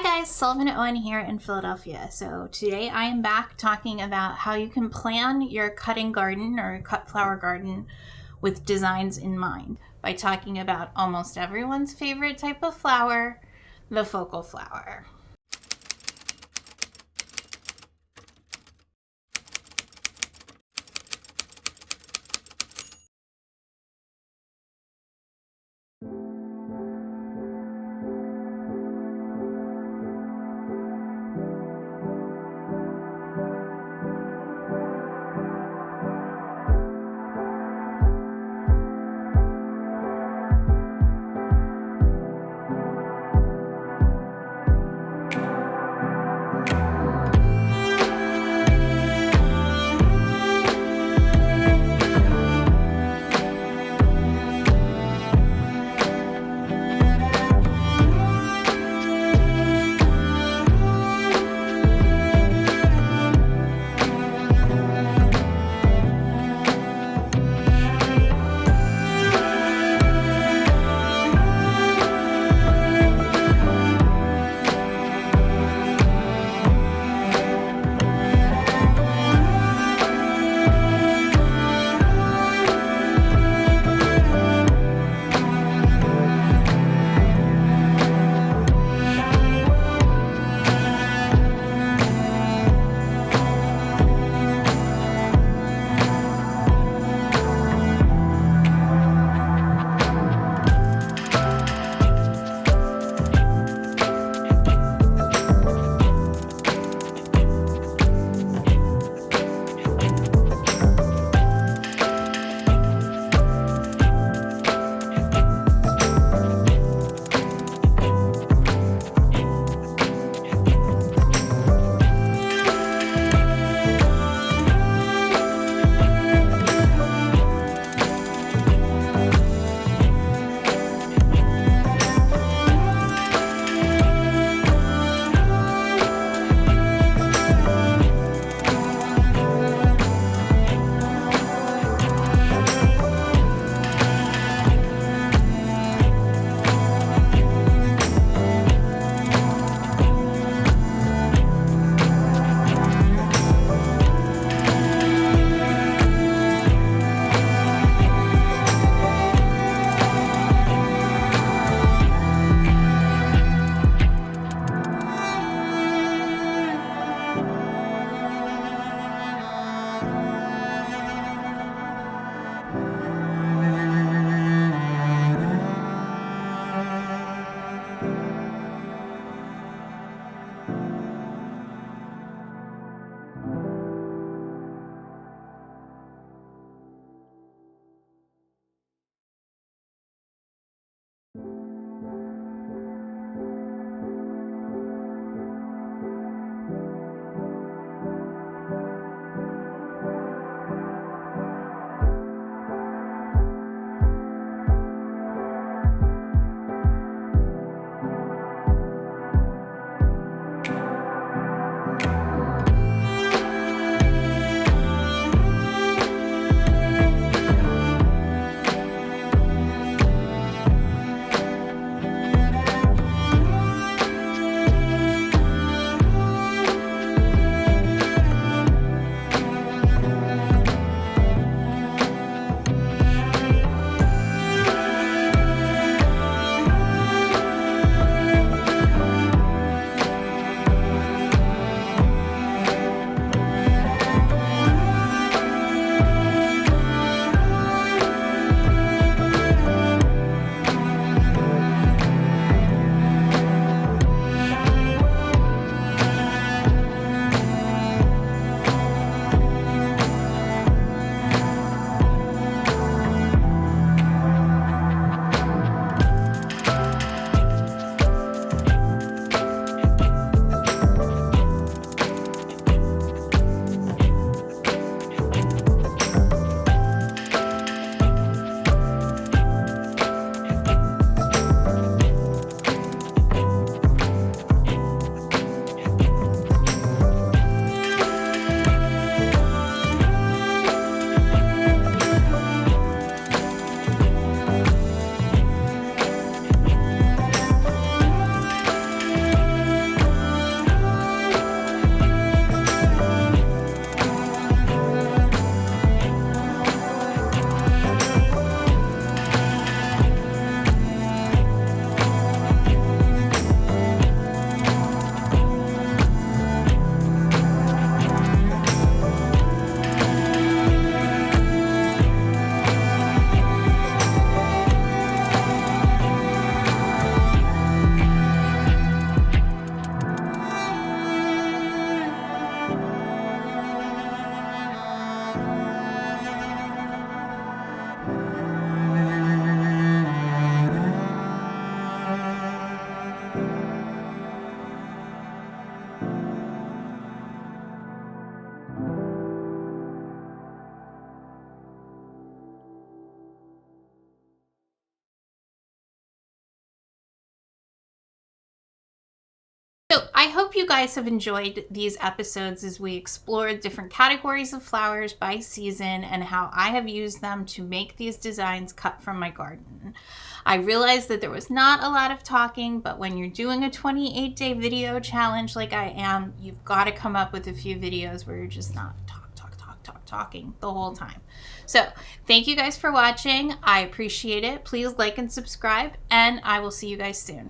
Hi guys, Sullivan Owen here in Philadelphia. So today I am back talking about how you can plan your cutting garden or cut flower garden with designs in mind by talking about almost everyone's favorite type of flower, the focal flower. I hope you guys have enjoyed these episodes as we explored different categories of flowers by season and how I have used them to make these designs cut from my garden. I realized that there was not a lot of talking, but when you're doing a 28-day video challenge like I am, you've got to come up with a few videos where you're just not talking the whole time. So thank you guys for watching. I appreciate it. Please like and subscribe, and I will see you guys soon.